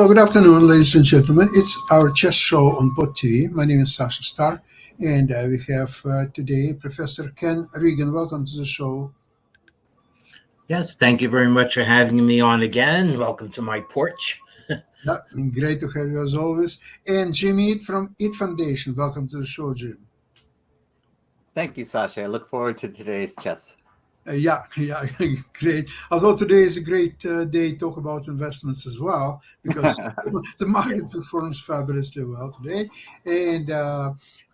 Good afternoon, ladies and gentlemen. It's our chess show on Pod TV. My name is Sasha Star, and we have today Professor Ken Regan. Welcome to the show. Yes, thank you very much for having me on again. Welcome to my porch. Yeah, and great to have you as always. And Jim Eat from Eat Foundation. Welcome to the show, Jim. Thank you, Sasha. I look forward to today's chess. Yeah, great. Although today is a great day to talk about investments as well, because the market performs fabulously well today. And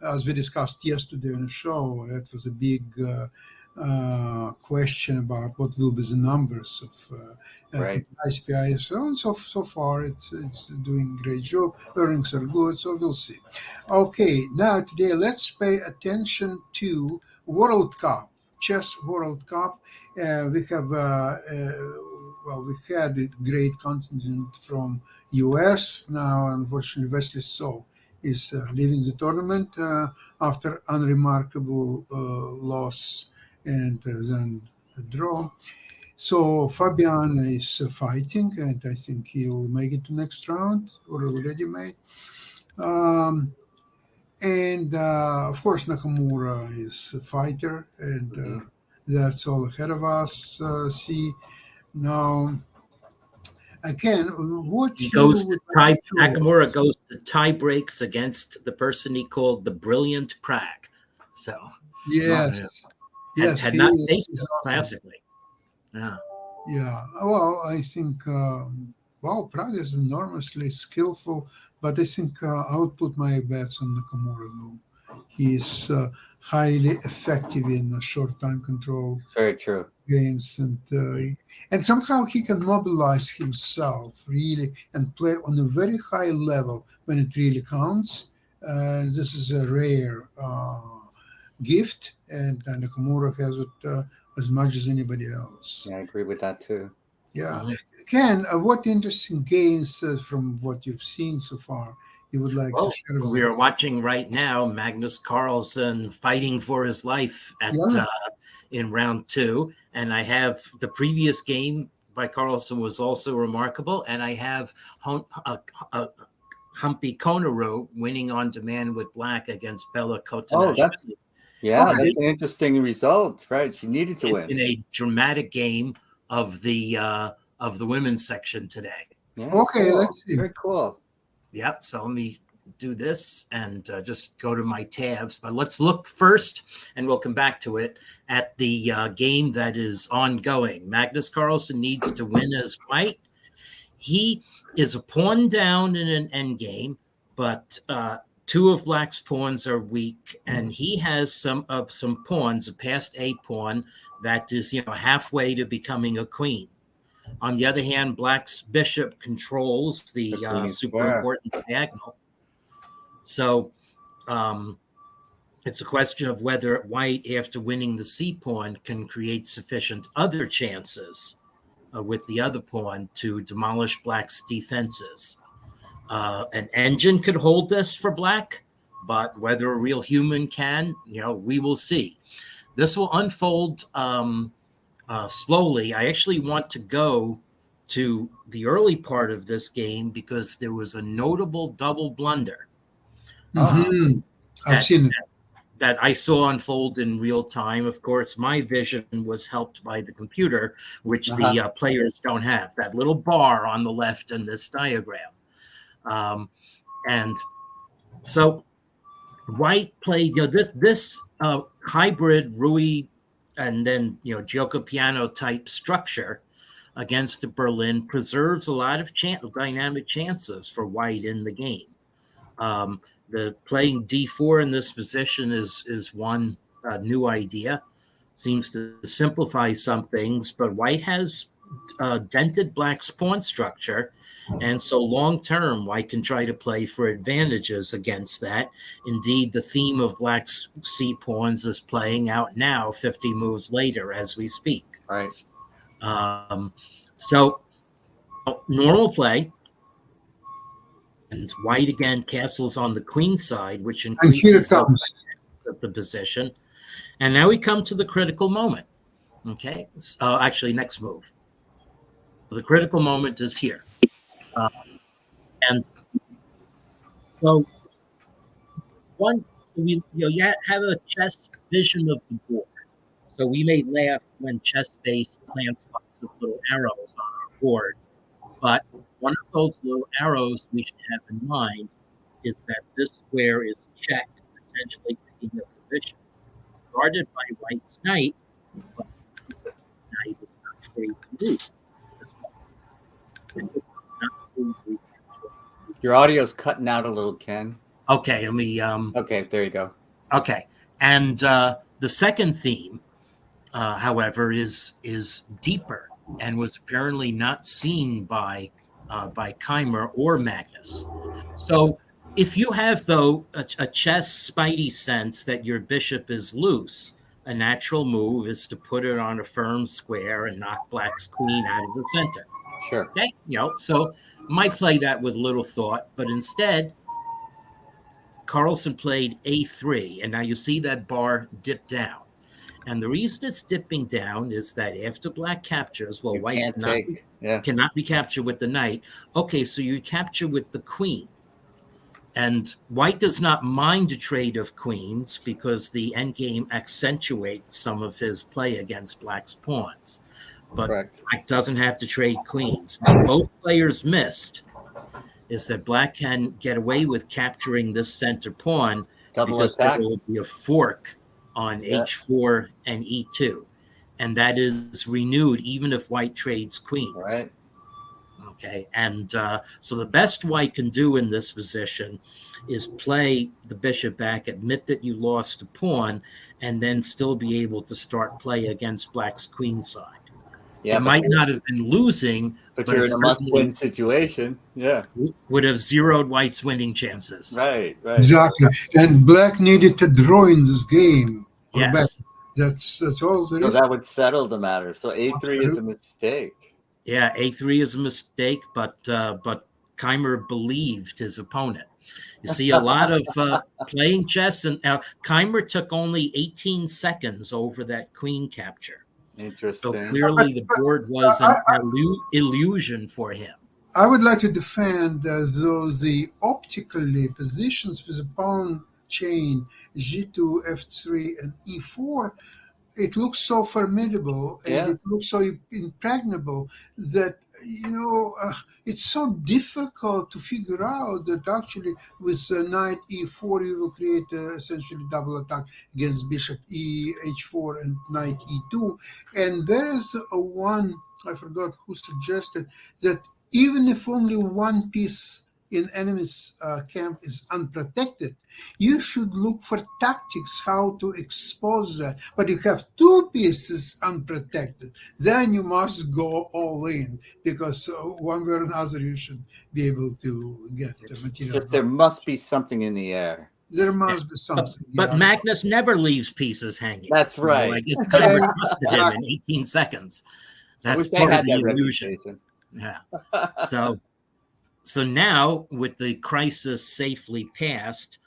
as we discussed yesterday on the show, it was a big question about what will be the numbers of Right. ICPI. So far, it's doing a great job. Earnings are good, so we'll see. Okay, now today let's pay attention to World Cup. Chess World Cup. We have we had a great contingent from US. Now, unfortunately, Wesley So is leaving the tournament after unremarkable loss and then a draw. So Fabian is fighting, and I think he'll make it to next round, or already made. Um, and of course, Nakamura is a fighter, and that's all ahead of us. See now, again, what He you goes would to tie. like to Nakamura goes to tie breaks against the person he called the Brilliant Prague. So Yes, had, yes, had he not is. faced He's him awesome. classically. Yeah. Yeah. Well, I think Prague is enormously skillful, but I think I would put my bets on Nakamura though. He is highly effective in short time control Very true. games, and somehow he can mobilize himself really and play on a very high level when it really counts. This is a rare gift, and Nakamura has it as much as anybody else. Yeah, I agree with that too. Yeah. Mhm. Ken, what interesting games from what you've seen so far you would like to Well, share with we are us? watching right now Magnus Carlsen fighting for his life Yeah. in round 2, and I have the previous game by Carlsen was also remarkable, and I have Humpy Konaru winning on demand with black against Bella Oh, Kotanashvili that's Okay. an interesting result, right? She needed to win. in a dramatic game of the women's section today. Yeah. Okay, cool. let's see. Very cool. Yep. So let me do this and just go to my tabs. But let's look first, and we'll come back to it, at the game that is ongoing. Magnus Carlsen needs to win as white. He is a pawn down in an endgame, but two of black's pawns are weak, and he has some pawns, a past a pawn that is halfway to becoming a queen. On the other hand, black's bishop controls the queen super square. important diagonal. So it's a question of whether white, after winning the c pawn, can create sufficient other chances with the other pawn to demolish black's defenses. An engine could hold this for black, but whether a real human can, we will see. This will unfold slowly. I actually want to go to the early part of this game because there was a notable double blunder Mhm. I've that, seen it. that I saw unfold in real time. Of course, my vision was helped by the computer, which the players don't have. That little bar on the left in this diagram. And so white played this hybrid Rui and then Gioco Piano type structure against the Berlin preserves a lot of dynamic chances for white in the game. The playing d4 in this position is one new idea. Seems to simplify some things, but white has dented black's pawn structure, and so long term, white can try to play for advantages against that. Indeed, the theme of black's c pawns is playing out now, 50 moves later, as we speak. Right. So normal play, and white again castles on the queen side, which And here it increases the comes. dynamics of the position. And now we come to the critical moment. Okay, actually, next move. The critical moment is here. And so one, you have a chess vision of the board. So we may laugh when chess-based plants lots of little arrows on our board, but one of those little arrows we should have in mind is that this square is checked, potentially picking up the bishop. It's guarded by white's knight, but since knight is not free to move. Your audio's cutting out a little, Ken. Okay, let me. Okay, there you go. Okay, and the second theme, however, is deeper and was apparently not seen by Keimer or Magnus. So, if you have though a chess spidey sense that your bishop is loose, a natural move is to put it on a firm square and knock Black's queen out of the center. Sure. Okay, so might play that with little thought, but instead, Carlsen played a3, and now you see that bar dip down. And the reason it's dipping down is that after Black captures, well, White cannot be captured with the knight. Okay, so you capture with the queen. And White does not mind a trade of queens because the endgame accentuates some of his play against Black's pawns. But Black doesn't have to trade queens. What both players missed is that Black can get away with capturing this center pawn because there will be a fork on h4 and e2. And that is renewed even if White trades queens. Right. Okay, and so the best White can do in this position is play the bishop back, admit that you lost a pawn, and then still be able to start play against Black's queen side. Yeah, it might not have been losing, but you're in a must-win situation. Yeah, would have zeroed White's winning chances. Right. Exactly, and Black needed to draw in this game. Yes, that's all there is. So that would settle the matter. So a3 is a mistake. Yeah, a3 is a mistake, but Keimer believed his opponent. You see a lot of playing chess, and Keimer took only 18 seconds over that queen capture. Interesting. So clearly the board was an illusion for him. I would like to defend though the optically positions for the pawn chain g2, f3, and e4, it looks so formidable and it looks so impregnable that, it's so difficult to figure out that actually with knight e4 you will create essentially double attack against bishop h4 and knight e2. And there is one, I forgot who suggested that even if only one piece in enemy's camp is unprotected, you should look for tactics how to expose that. But you have two pieces unprotected, then you must go all in, because one way or another you should be able to get the material. Just there must be something in the air. There must be something. But Magnus never leaves pieces hanging. That's right. I guess Keimer trusted him in 18 seconds. That's part of the illusion. Yeah. So now, with the crisis safely passed,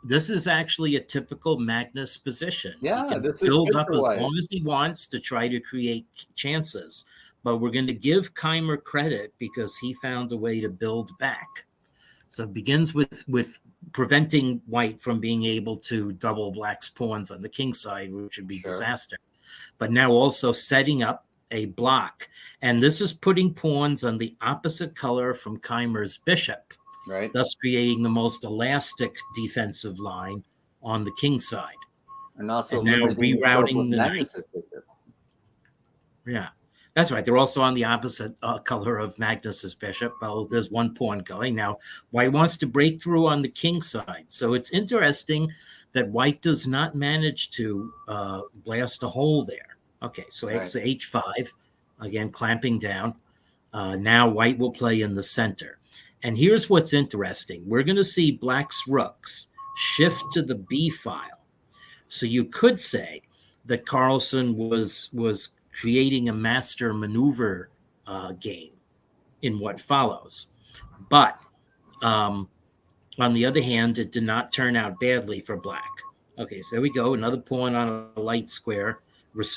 this is actually a typical Magnus position. Yeah, he can this build is up as long as he wants to try to create chances. But we're going to give Keimer credit because he found a way to build back. So it begins with preventing White from being able to double Black's pawns on the king side, which would be disaster. But now also setting up a block, and this is putting pawns on the opposite color from Keimer's bishop, right? Thus creating the most elastic defensive line on the king side, and also now rerouting the knight. Yeah, that's right. They're also on the opposite color of Magnus's bishop. Well, there's one pawn going now. White wants to break through on the king side, so it's interesting that White does not manage to blast a hole there. Okay, so h5, again, clamping down. Now White will play in the center. And here's what's interesting. We're going to see Black's rooks shift to the B file. So you could say that Carlsen was creating a master maneuver game in what follows. But on the other hand, it did not turn out badly for Black. Okay, so there we go. Another pawn on a light square.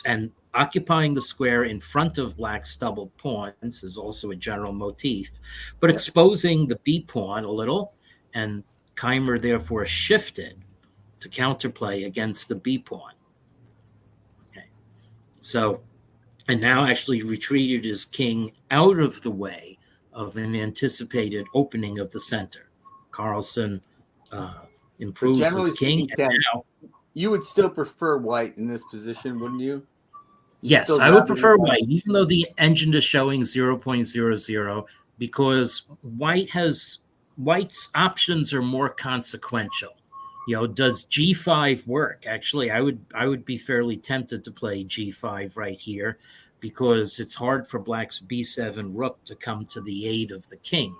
And occupying the square in front of black's doubled pawns is also a general motif, but exposing the b pawn a little, and Keimer therefore shifted to counterplay against the b pawn. Okay, so and now actually retreated his king out of the way of an anticipated opening of the center. Carlsen improves his king. Speaking, and now, you would still prefer white in this position, wouldn't you? Yes, I would prefer white, even though the engine is showing 0.00, because white's options are more consequential. Does g5 work? Actually, I would be fairly tempted to play g5 right here, because it's hard for black's b7 rook to come to the aid of the king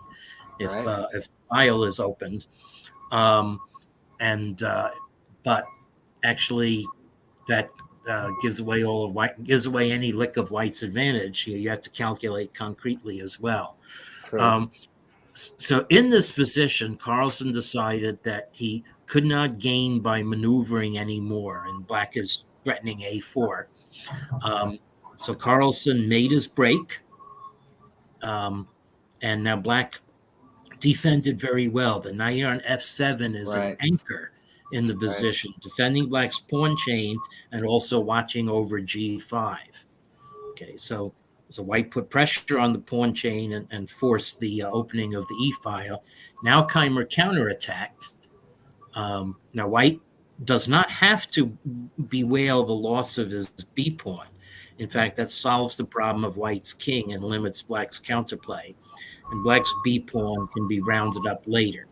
if file is opened. But actually that gives away any lick of white's advantage. You have to calculate concretely as well. So in this position, Carlsen decided that he could not gain by maneuvering anymore, and black is threatening a4. So Carlsen made his break, and now black defended very well. The knight on f7 is an anchor in the position, defending black's pawn chain and also watching over g5. Okay, so white put pressure on the pawn chain and forced the opening of the e-file. Now Keimer counterattacked. Now white does not have to bewail the loss of his b pawn. In fact, that solves the problem of white's king and limits black's counterplay. And black's b pawn can be rounded up later.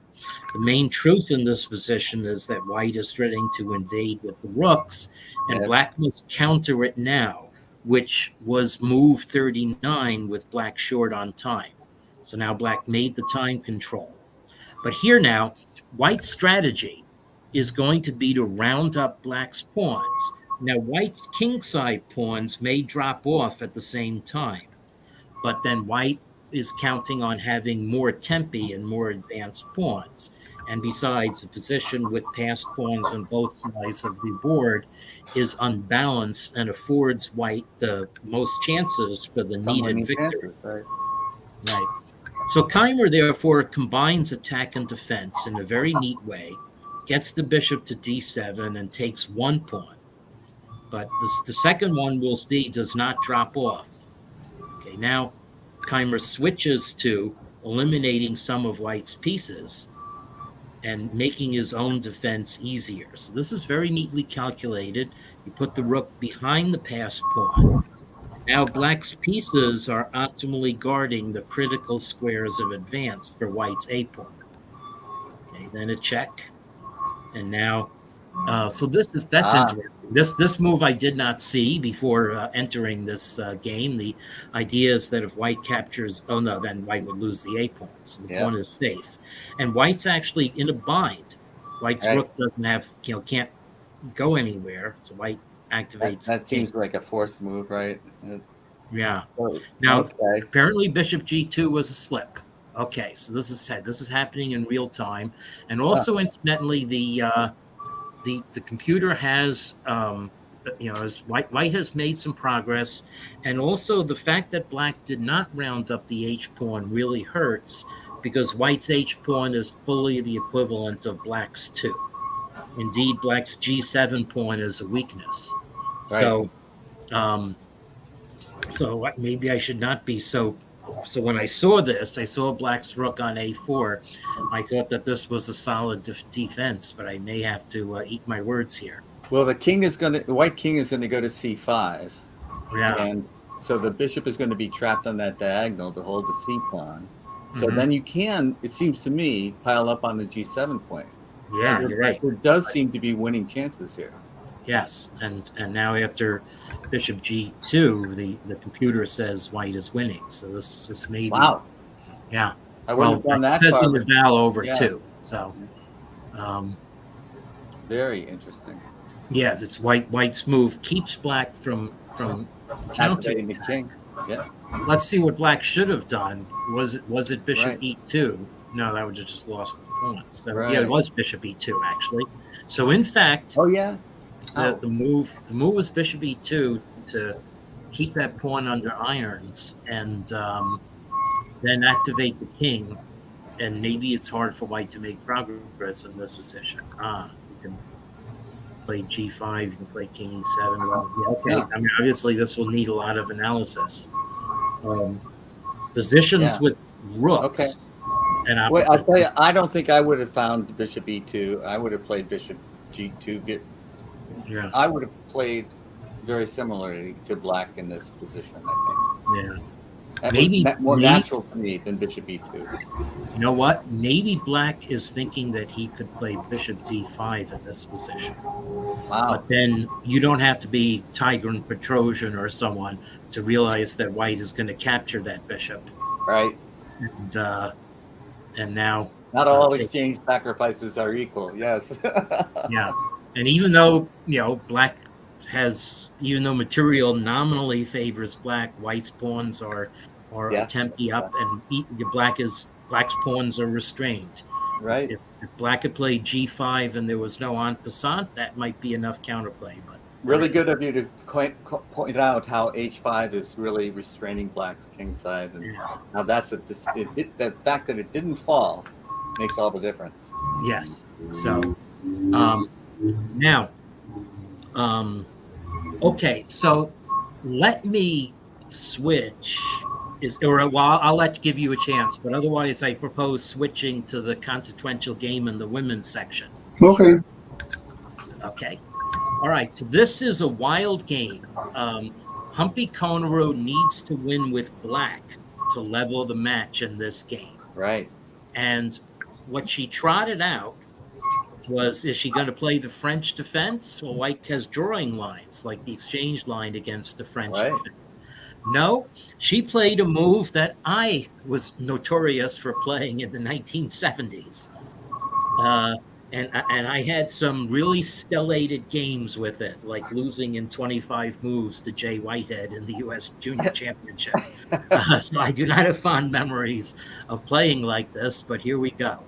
The main truth in this position is that white is threatening to invade with the rooks, and black must counter it now, which was move 39 with black short on time. So now black made the time control. But here now, white's strategy is going to be to round up black's pawns. Now white's kingside pawns may drop off at the same time, but then white is counting on having more tempi and more advanced pawns. And besides, the position with passed pawns on both sides of the board is unbalanced and affords white the most chances for the needed victory. Right. So Keimer, therefore, combines attack and defense in a very neat way, gets the bishop to d7 and takes one pawn. But the second one, we'll see, does not drop off. Okay, now Keimer switches to eliminating some of white's pieces and making his own defense easier. So this is very neatly calculated. You put the rook behind the passed pawn. Now black's pieces are optimally guarding the critical squares of advance for white's a pawn. Okay, then a check. And now, so that's interesting. This move I did not see before entering this game. The idea is that if white captures, then white would lose the a pawn. So the pawn is safe, and white's actually in a bind. White's rook doesn't have, can't go anywhere. So white activates. That seems like a forced move, right? Yeah. Now, apparently bishop g2 was a slip. Okay, so this is happening in real time, and also incidentally, the computer has, as white has made some progress, and also the fact that black did not round up the h pawn really hurts, because white's h pawn is fully the equivalent of black's 2. Indeed, black's g7 pawn is a weakness. Right. So maybe I should not be so. So when I saw this, I saw black's rook on a4. I thought that this was a solid defense, but I may have to eat my words here. Well, the white king is going to go to c5. Yeah. And so the bishop is going to be trapped on that diagonal to hold the c pawn. So then you can, it seems to me, pile up on the g7 point. Yeah, so you're right. There does seem to be winning chances here. Yes, and now after bishop g2, the computer says white is winning. So this may be. Wow. Yeah. I wouldn't have gone that far. It says far. in the Val over 2. So. Very interesting. Yes, it's white's move keeps black from Activating the king. Yeah. Let's see what black should have done. Was it bishop e2? No, that would have just lost the pawn. So yeah, it was bishop e2 actually. So in fact. Oh yeah. The move was bishop e2 to keep that pawn under irons, and then activate the king. And maybe it's hard for white to make progress in this position. You can play g5, you can play king e7. Well, yeah, okay. Yeah. I mean, obviously, this will need a lot of analysis. Positions with rooks. And wait, I'll tell you, I don't think I would have found bishop e2. I would have played bishop g2. I would have played very similarly to black in this position, I think. Yeah. That Maybe was more natural to me than bishop e2. You know what? Maybe black is thinking that he could play bishop d5 in this position. Wow. But then you don't have to be Tigran Petrosian or someone to realize that white is going to capture that bishop. Right. And now... Not all exchange sacrifices are equal, yes. Yeah. And even though, black has, even though material nominally favors black, white's pawns are tempty up, and black's pawns are restrained. Right. If black had played g5 and there was no en passant, that might be enough counterplay. But really good of you to point out how h5 is really restraining black's king side, and now that's the fact that it didn't fall makes all the difference. Yes. So now. Okay, so let me switch. I'll give you a chance, but otherwise I propose switching to the consequential game in the women's section. Okay. Okay. All right, so this is a wild game. Humpy Koneru needs to win with black to level the match in this game. Right. And what she trotted out was, is she going to play the French defense? Well, white has drawing lines, like the exchange line against the French defense. No, she played a move that I was notorious for playing in the 1970s. And I had some really stellated games with it, like losing in 25 moves to Jay Whitehead in the U.S. Junior Championship. So I do not have fond memories of playing like this, but here we go.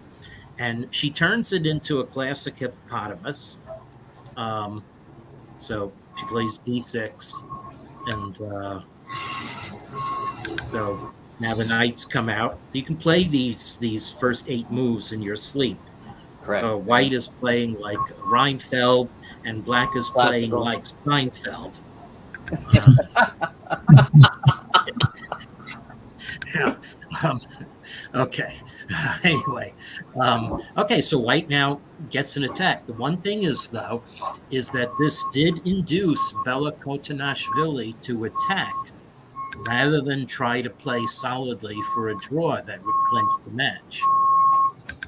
And she turns it into a classic hippopotamus. So she plays d6. And so now the knights come out. So you can play these first 8 moves in your sleep. Correct. White is playing like Reinfeld, and black is playing like Seinfeld. Okay. Anyway, okay, so white now gets an attack. The one thing is that this did induce Bella Kotanashvili to attack rather than try to play solidly for a draw that would clinch the match.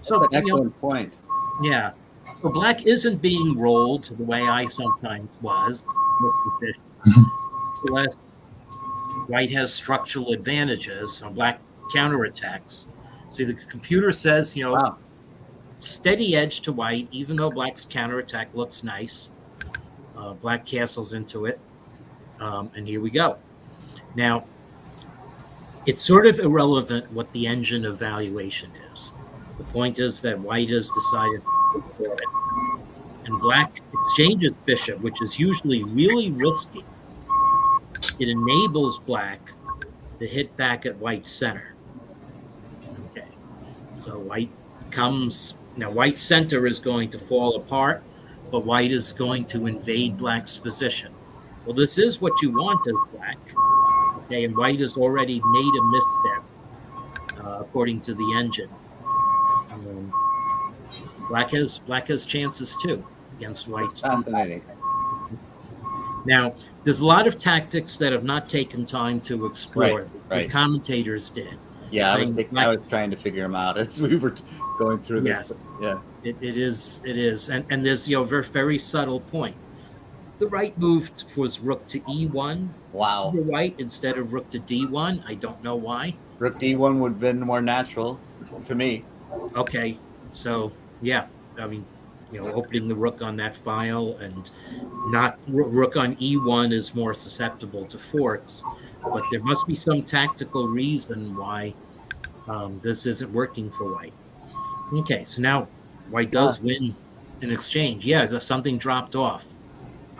So that's an excellent point. Yeah. So black isn't being rolled the way I sometimes was in this position. Unless white has structural advantages, so black counterattacks. See, the computer says, steady edge to white, even though black's counterattack looks nice. Black castles into it. And here we go. Now, it's sort of irrelevant what the engine of valuation is. The point is that white has decided to support it. And black exchanges bishop, which is usually really risky. It enables black to hit back at white's center. Okay. So white comes, now white's center is going to fall apart, but white is going to invade black's position. Well, this is what you want as black. Okay, and white has already made a misstep, according to the engine. Black has chances too against white's. Fascinating. Now, there's a lot of tactics that have not taken time to explore. Right. The commentators did. Yeah, I was trying to figure them out as we were going through this. Yes. Yeah. It is. And there's very, very subtle point. The right move was rook to e1. Wow. For white instead of rook to d1. I don't know why. Rook d1 would have been more natural to me. Okay. So, yeah. I mean, opening the rook on that file, and not rook on e1 is more susceptible to forks. But there must be some tactical reason why this isn't working for white. Okay, so now white does win an exchange. Yeah, something dropped off.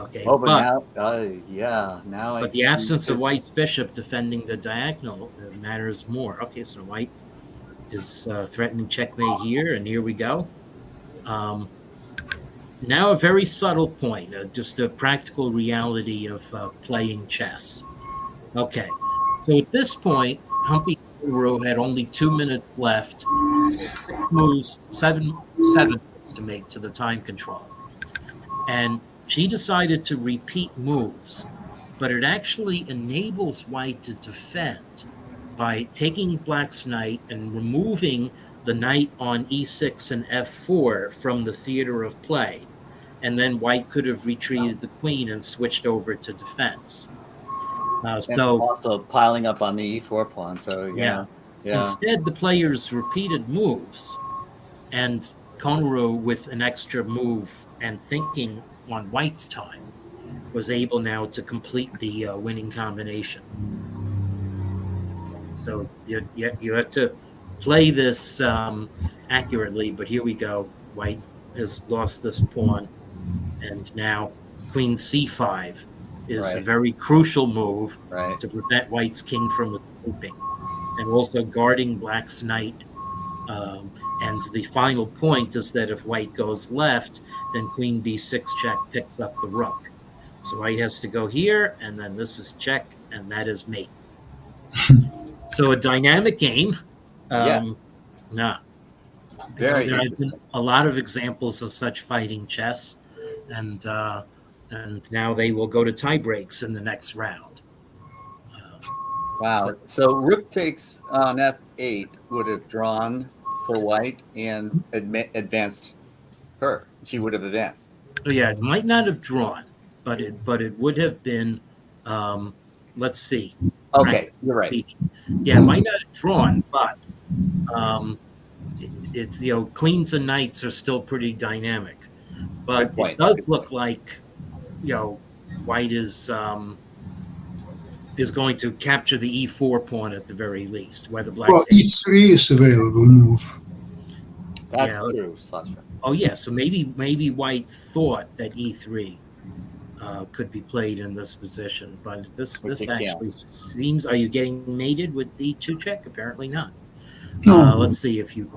Okay, Oh, but now, yeah, now but the absence of White's bishop defending the diagonal matters more. Okay, so White is threatening checkmate here, and here we go. Now a very subtle point, just a practical reality of playing chess. Okay, so at this point, Humpy Koneru had only 2 minutes left, 6 moves, seven moves to make to the time control. And she decided to repeat moves, but it actually enables White to defend by taking Black's knight and removing the knight on e6 and f4 from the theater of play. And then White could have retreated the queen and switched over to defense. So also piling up on the e4 pawn. So yeah. Instead, the players repeated moves, and Koneru, with an extra move and thinking on White's time, was able now to complete the winning combination. So you have to play this accurately, but here we go. White has lost this pawn, and now Queen c5 is a very crucial move to prevent White's king from escaping, and also guarding Black's knight. And the final point is that if White goes left, then Queen b6 check picks up the rook. So White has to go here, and then this is check, and that is mate. So a dynamic game. There have been a lot of examples of such fighting chess, and now they will go to tie breaks in the next round. Wow. So rook takes on f8 would have drawn for White and advanced her. She would have advanced. Oh, yeah, it might not have drawn, but it would have been. Let's see. Okay, you're right. Yeah, it might not have drawn, but it's queens and knights are still pretty dynamic. But it does look like White is going to capture the e4 pawn at the very least. Whether Black e3 is available move. That's true, Sasha. Oh yeah, so maybe White thought that e3 could be played in this position, but this actually seems. Are you getting mated with e2 check? Apparently not. No. Let's see if you.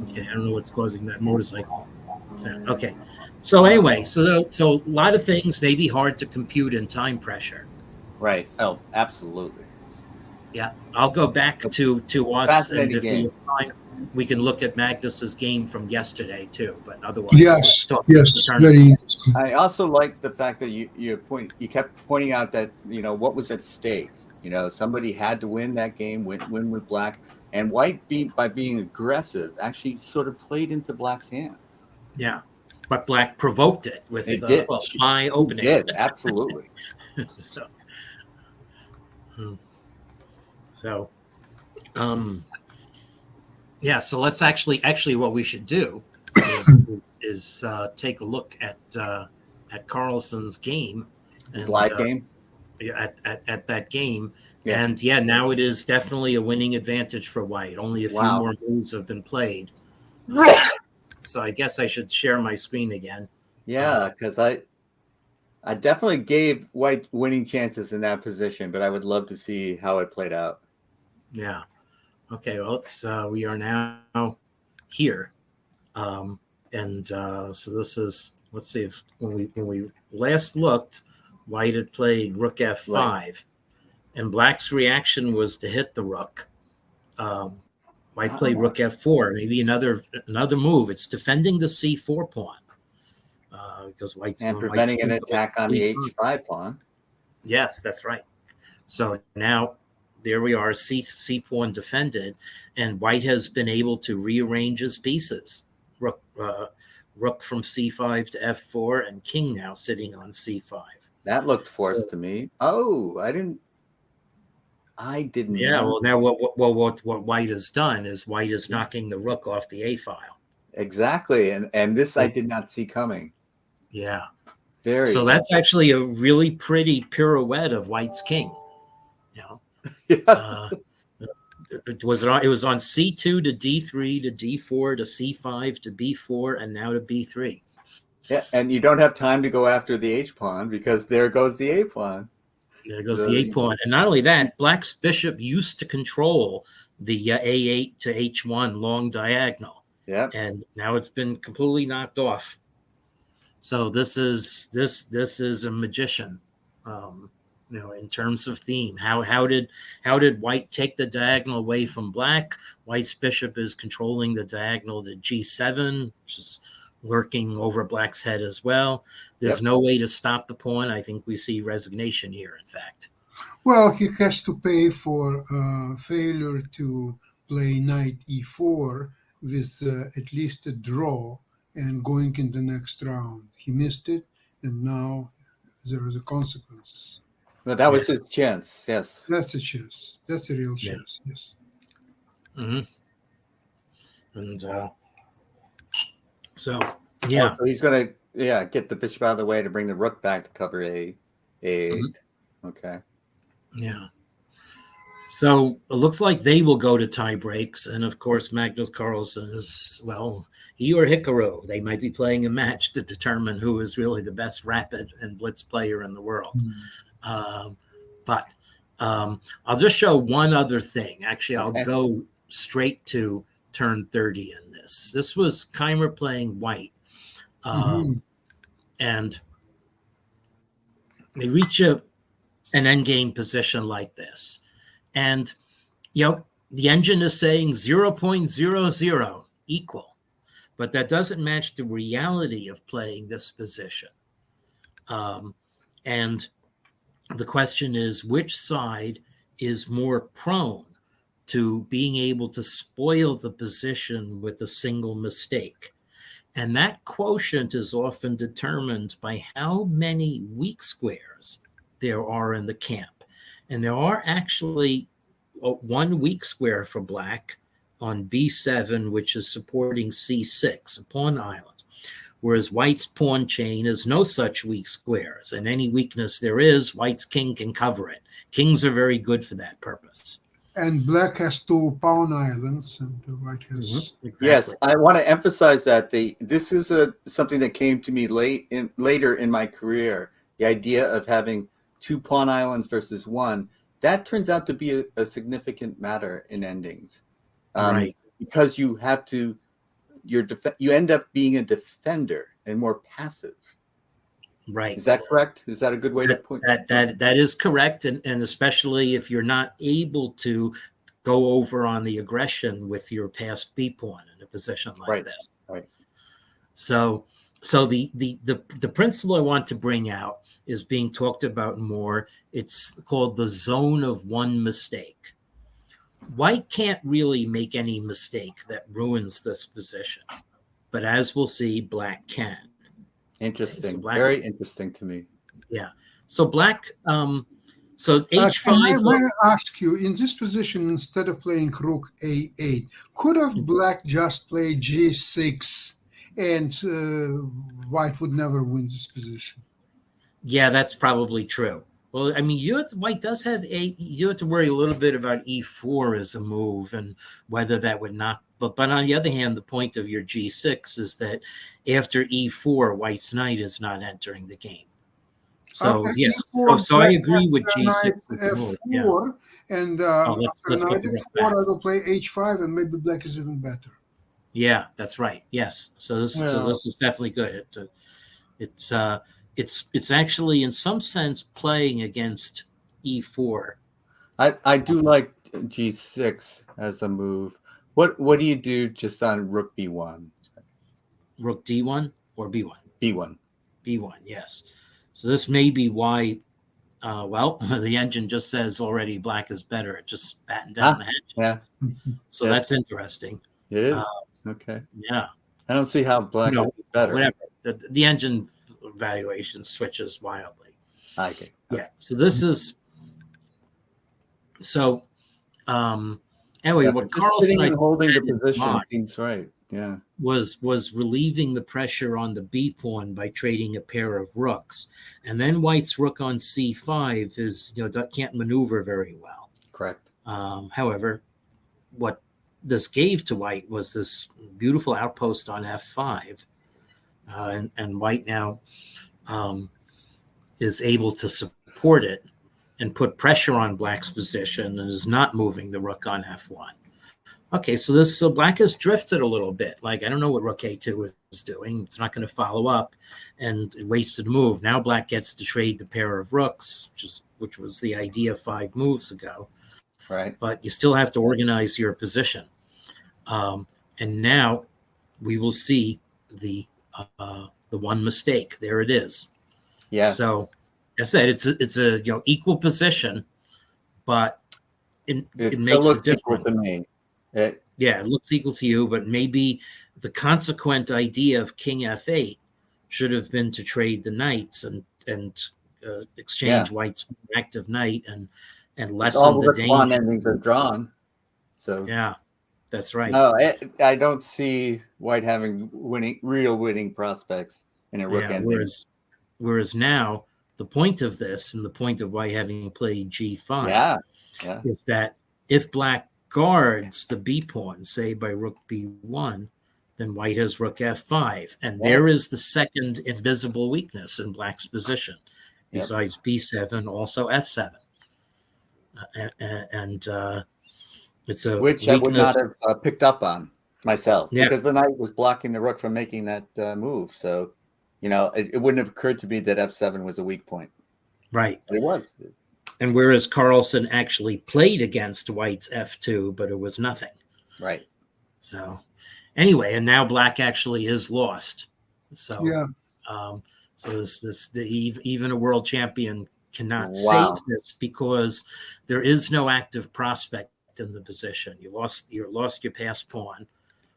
Okay, I don't know what's causing that motorcycle sound. Okay, so anyway, so a lot of things may be hard to compute in time pressure. Right. Oh, absolutely. Yeah, I'll go back to us, and if we have time, we can look at Magnus's game from yesterday too. But otherwise, yes, very interesting. I also like the fact that you kept pointing out that what was at stake. Somebody had to win that game, win with Black, and White by being aggressive actually sort of played into Black's hands. Yeah, but Black provoked it with my opening. It did, absolutely. So, so let's actually what we should do is take a look at Carlsen's game, his live game. At that game, and now it is definitely a winning advantage for White. Only a few more moves have been played, so I guess I should share my screen again. Yeah, because I definitely gave White winning chances in that position, but I would love to see how it played out. Yeah. Okay. Well, we are now here, so this is. Let's see if when we last looked, White had played Rook F5, and Black's reaction was to hit the Rook. White played Rook F4, maybe another move. It's defending the C4 pawn because White's preventing an attack on the H5 pawn. Yes, that's right. So now there we are, C pawn defended, and White has been able to rearrange his pieces. Rook from C5 to F4, and King now sitting on C5. That looked forced to me. Oh, I didn't. Yeah. Well, now what White has done is White is knocking the Rook off the A file. Exactly, and this I did not see coming. Yeah. Very. So that's actually a really pretty pirouette of White's King. it was on C2 to D3 to D4 to C5 to B4 and now to B3. Yeah, and you don't have time to go after the H pawn because there goes the A pawn. There goes the A pawn. And not only that, black's bishop used to control the A8 to H1 long diagonal. Yeah. And now it's been completely knocked off. So this is a magician, in terms of theme. How did white take the diagonal away from black? White's bishop is controlling the diagonal to G7, which is lurking over black's head as well. There's no way to stop the pawn. I think we see resignation here, in fact. Well, he has to pay for failure to play knight e4 with at least a draw and going in the next round. He missed it, and now there are the consequences. Well, that was his chance, yes. That's a chance. That's a real chance, yes. Mm-hmm. And so he's going to get the bishop out of the way to bring the rook back to cover A8. Mm-hmm. Okay. Yeah. So it looks like they will go to tie breaks. And of course, Magnus Carlsen is, he or Hikaru, they might be playing a match to determine who is really the best rapid and blitz player in the world. But I'll just show one other thing. Actually, I'll go straight to turn 30 in this. This was Keimer playing white. And they reach an endgame position like this. And, the engine is saying 0.00 equal, but that doesn't match the reality of playing this position. And the question is, which side is more prone to being able to spoil the position with a single mistake? And that quotient is often determined by how many weak squares there are in the camp. And there are actually one weak square for black on B7, which is supporting C6, a pawn island, whereas white's pawn chain is no such weak squares. And any weakness there is, white's king can cover it. Kings are very good for that purpose. And black has 2 pawn islands, and the white has... Exactly. Yes, I want to emphasize that this is something that came to me later in my career, the idea of having 2 pawn islands versus 1. That turns out to be a significant matter in endings, right? Because you have to, you end up being a defender and more passive. Right. Is that correct? Is that a good way to put that is correct, and especially if you're not able to go over on the aggression with your passed B pawn in a position like this. Right. So the principle I want to bring out is being talked about more. It's called the zone of one mistake. White can't really make any mistake that ruins this position, but as we'll see, black can. Interesting. So black, very interesting to me. Yeah. So black, so H5. May I ask you, in this position, instead of playing rook A8, could have black just played G6 and white would never win this position? Yeah, that's probably true. Well, I mean, white does have you have to worry a little bit about E4 as a move and whether that would not. But on the other hand, the point of your G6 is that after E4, white's knight is not entering the game. So yes, so I agree with G6. F4, and after knight F4, I will play H5, and maybe black is even better. Yeah, that's right. Yes, so this is definitely good. It's actually in some sense playing against E4. I do like G6 as a move. What do you do just on rook B1? Rook D1 or B1? B1. B1, yes. So this may be why, the engine just says already black is better. It just battened down the hatches. Yeah. So that's interesting. It is. Okay. Yeah. I don't see how black is better. Whatever. The engine valuation switches wildly. Okay. Yeah. So this is anyway, what Carlsen and holding the position seems right. Yeah. Was relieving the pressure on the B pawn by trading a pair of rooks. And then white's rook on C5 is can't maneuver very well. Correct. However, what this gave to white was this beautiful outpost on f5, and white now is able to support it and put pressure on black's position and is not moving the rook on f1. Okay, so black has drifted a little bit. Like, I don't know what rook a2 is doing. It's not going to follow up, and it wasted a move. Now black gets to trade the pair of rooks, which was the idea 5 moves ago. Right. But you still have to organize your position. And now we will see the one mistake. There it is. Yeah. So, as I said, it's a equal position, but it makes a difference. To me. It looks equal to you, but maybe the consequent idea of king f8 should have been to trade the knights and exchange white's active knight and lessen all the the pawn danger. endings are drawn. So Yeah, that's right. No, I don't see white having real winning prospects in a rook ending. Whereas now the point of this and the point of white having played g5 is that if black guards the b pawn, say by rook b1, then white has rook f5, and there is the second invisible weakness in black's position. Besides b7, also f7, and it's a which weakness. I would not have picked up on myself because the knight was blocking the rook from making that move. So, it wouldn't have occurred to me that f7 was a weak point. Right, but it was. And whereas Carlsen actually played against white's f2, but it was nothing. Right. So anyway, and now black actually is lost. So so even a world champion cannot save this because there is no active prospect in the position. You lost your passed pawn.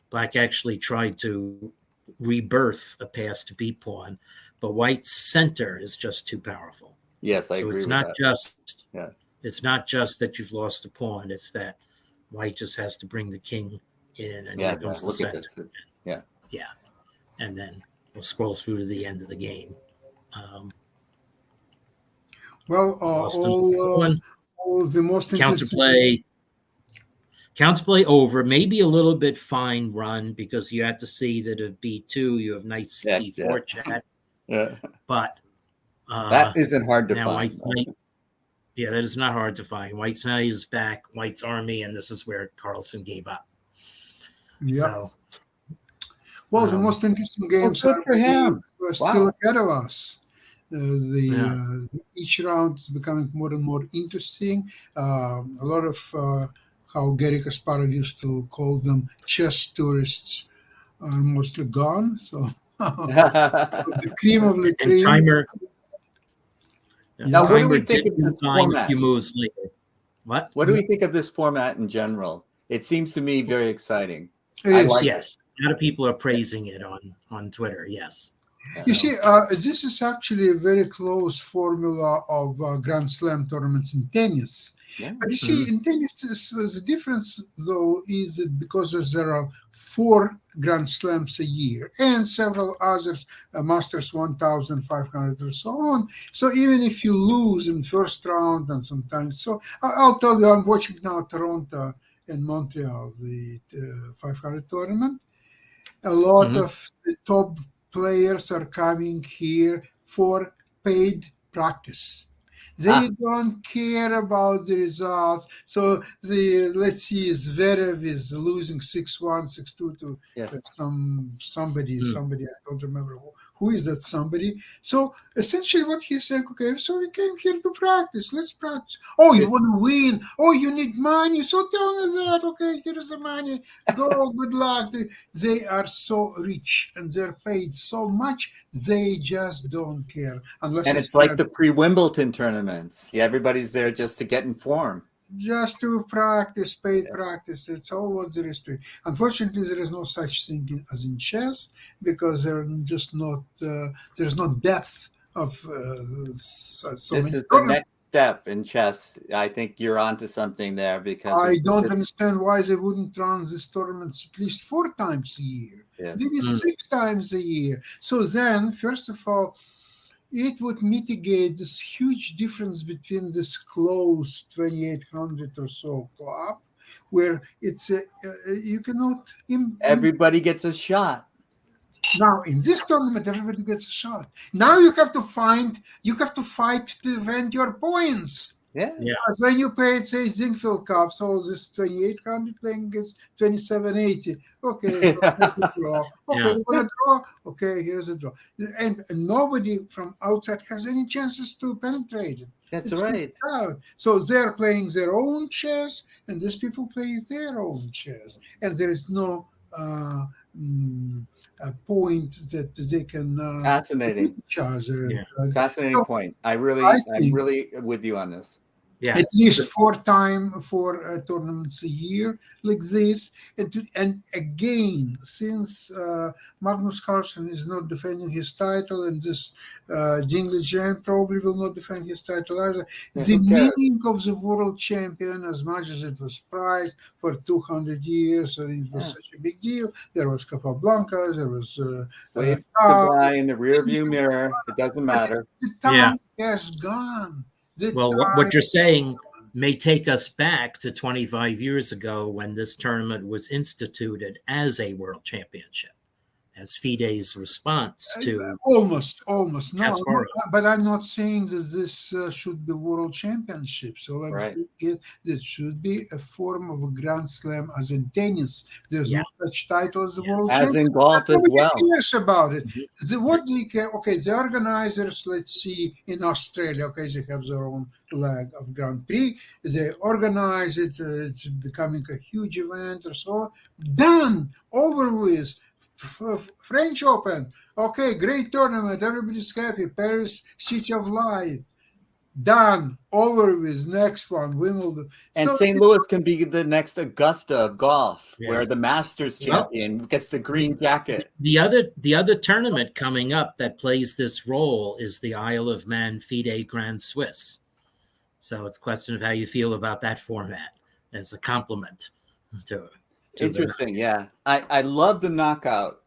Black actually tried to rebirth a passed b pawn, but white's center is just too powerful. Yes, I agree. So it's not just that you've lost a pawn; it's that white just has to bring the king in, and here comes the center. And then we'll scroll through to the end of the game. All the most counterplay over, maybe a little bit fine run because you have to see that at b2 you have knight c4 check. But that isn't hard to find. White's knight, that is not hard to find. White's knight is back, white's army, and this is where Carlsen gave up. So, the most interesting games are still ahead of us. Each round is becoming more and more interesting. A lot of how Garry Kasparov used to call them chess tourists are mostly gone. So the cream of the cream. Now, what do we think of this format? A few moves later. What do we think of this format in general? It seems to me very exciting. Yes, a lot of people are praising it on Twitter. Yes. You see, this is actually a very close formula of Grand Slam tournaments in tennis. But you see, in tennis, the difference, though, is that because there are 4 Grand Slams a year and several others, Masters 1,500 or so on. So even if you lose in first round and sometimes, so I'll tell you, I'm watching now Toronto and Montreal, the 500 tournament. A lot of the top players are coming here for paid practice. They don't care about the results. So let's see, Zverev is losing 6-1, 6-2 to somebody. I don't remember who is that somebody. So essentially what he's saying, okay, so we came here to practice. Let's practice. Oh, you want to win? Oh, you need money? So tell me that. Okay, here's the money. Go, good luck. They are so rich and they're paid so much, they just don't care. And it's like the pre-Wimbledon tournaments. Yeah, everybody's there just to get in form. Just to practice, paid practice. It's all what there is to it. Unfortunately, there is no such thing as in chess because there are just not. There's no depth of so many. This is the next step in chess. I think you're onto something there because I don't understand why they wouldn't run these tournaments at least 4 times a year, maybe 6 times a year. So then, first of all, it would mitigate this huge difference between this close 2,800 or so club where it's you cannot. Everybody gets a shot. Now in this tournament, everybody gets a shot. Now you have to fight to defend your points. Yeah. Because when you play, say, Zinfeld Cup, so this 2800 playing against 2780. Okay, so here's a draw. Okay, Yeah. you want to draw? Okay, here's a draw. And nobody from outside has any chances to penetrate it. That's It's right. out. So they're playing their own chess, and these people play their own chess. And there is no a point that they can Fascinating. each other. Yeah. Fascinating So, point. I'm think- really with you on this. Yeah. At least four tournaments a year like this, and again, since Magnus Carlsen is not defending his title, and this Jingle Jan probably will not defend his title either, Yeah, the who cares? meaning of the world champion, as much as it was prized for 200 years, and it was such a big deal. There was Capablanca, there was Wave Tao. goodbye in the rearview mirror. It doesn't matter. The time has gone. The Well, time- what you're saying may take us back to 25 years ago when this tournament was instituted as a world championship, as FIDE's response to almost no, Kasparov. but I'm not saying that this should be world championships. All I'm Right. saying is that should be a form of a grand slam, as in tennis. There's Yeah. no such title as the Yes. world As champion. in golf as Nobody well. cares about it. Mhm. What do you care? Okay, the organizers, let's see, in Australia, okay, they have their own flag of Grand Prix. They organize it. It's becoming a huge event or so. Done. Over with. French Open. Okay, great tournament. Everybody's happy. Paris, City of Light. Done. Over with. Next one, Wimbledon. And So St. Louis can be the next Augusta of golf, Yes. where the Masters Well, champion gets the green jacket. the other tournament coming up that plays this role is the Isle of Man FIDE Grand Swiss. So it's a question of how you feel about that format as a complement to Interesting, yeah. I love the knockout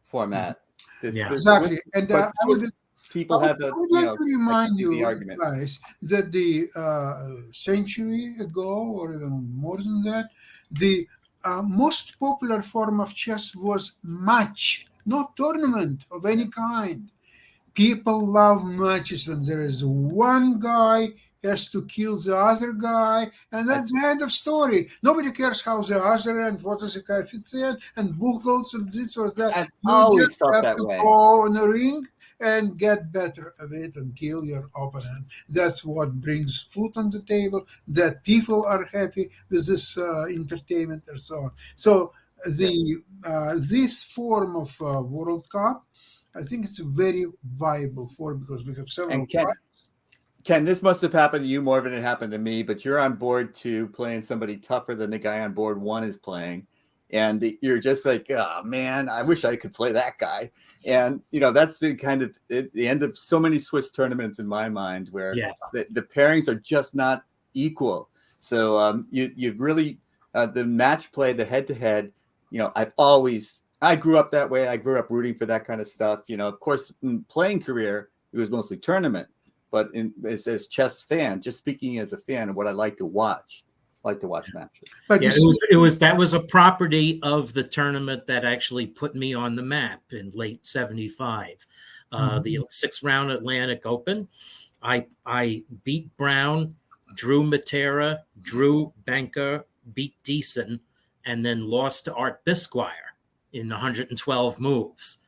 format. Yeah. exactly. And but I would people have a I would like to remind the you argument. guys that the century ago, or even more than that, the most popular form of chess was match, not tournament of any kind. People love matches when there is one guy has to kill the other guy, and that's the end of story. Nobody cares how the other and what is the coefficient and Buchholz and this or that. I've You always just felt have that to way. go in a ring and get better at it and kill your opponent. That's what brings food on the table, that people are happy with this entertainment and so on. So this form of World Cup, I think it's a very viable form because we have several And Ken, this must have happened to you more than it happened to me, but you're on board two playing somebody tougher than the guy on board one is playing. And you're just like, oh man, I wish I could play that guy. And, that's the kind of the end of so many Swiss tournaments in my mind, where Yes. the pairings are just not equal. So you really, the match play, the head to head, I grew up that way. I grew up rooting for that kind of stuff. Of course, in playing career, it was mostly tournament. But as a chess fan, just speaking as a fan of what I like to watch matches. But Yeah, you see, that was a property of the tournament that actually put me on the map in late '75. The 6-round Atlantic Open. I beat Brown, drew Matera, drew Banker, beat Deason, and then lost to Art Bisquire in 112 moves.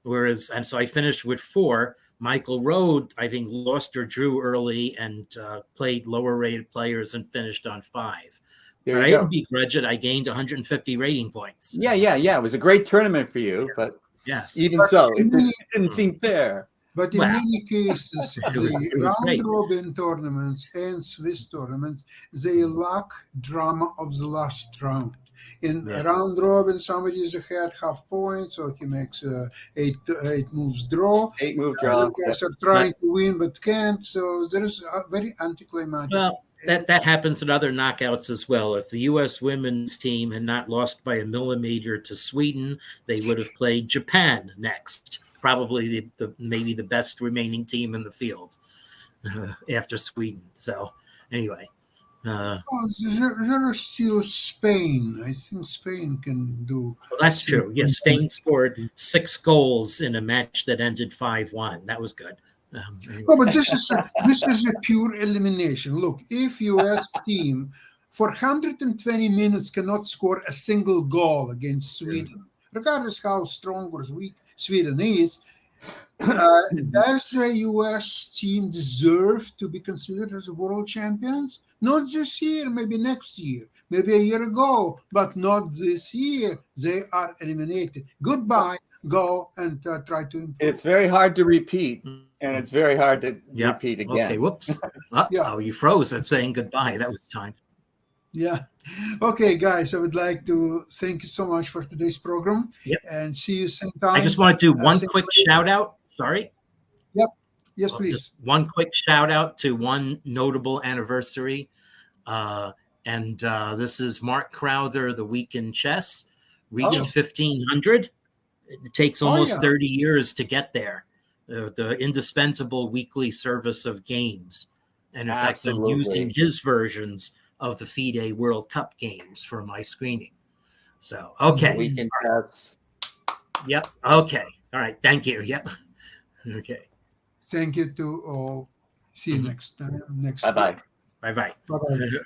And so I finished with 4. Michael Rode, I think, lost or drew early and played lower rated players and finished on 5. There I you go. didn't begrudge it. I gained 150 rating points. Yeah. It was a great tournament for you, but Yes. even so, it didn't seem fair. But in Well, many cases, it was great. round robin tournaments and Swiss tournaments, they lack drama of the last round. In Yeah. a round robin, somebody is ahead half point, so he makes 8 moves draw. 8-move draw. You guys are trying to win but can't, so there is a very anticlimactic. Well, that happens in other knockouts as well. If the U.S. women's team had not lost by a millimeter to Sweden, they would have played Japan next. Probably maybe the best remaining team in the field after Sweden. So anyway, Oh, there are still Spain. I think Spain can do. Well, that's true. Yes, Spain scored 6 goals in a match that ended 5-1. That was good. Anyway. No, but this is a pure elimination. Look, if U.S. team for 120 minutes cannot score a single goal against Sweden, regardless how strong or weak Sweden is, does the U.S. team deserve to be considered as world champions? Not this year, maybe next year, maybe a year ago, but not this year. They are eliminated. Goodbye. Go and try to improve. It's very hard to repeat, and it's very hard to repeat again. Okay, whoops. Oh, you froze at saying goodbye. That was time. Yeah. Okay, guys, I would like to thank you so much for today's program. Yep. And see you same time. I just want to do one quick shout out. Sorry. Yep. Yes, please. Just one quick shout out to one notable anniversary. This is Mark Crowther, The Week in Chess, reached 1,500. It takes almost 30 years to get there. The indispensable weekly service of games. And in fact, I'm using his versions of the FIDE World Cup games for my screening. So, okay. Week in Chess. Yep. Okay. All right. Thank you. Yep. Okay. Thank you to all. See you next time. Bye-bye. Bye-bye. Bye-bye.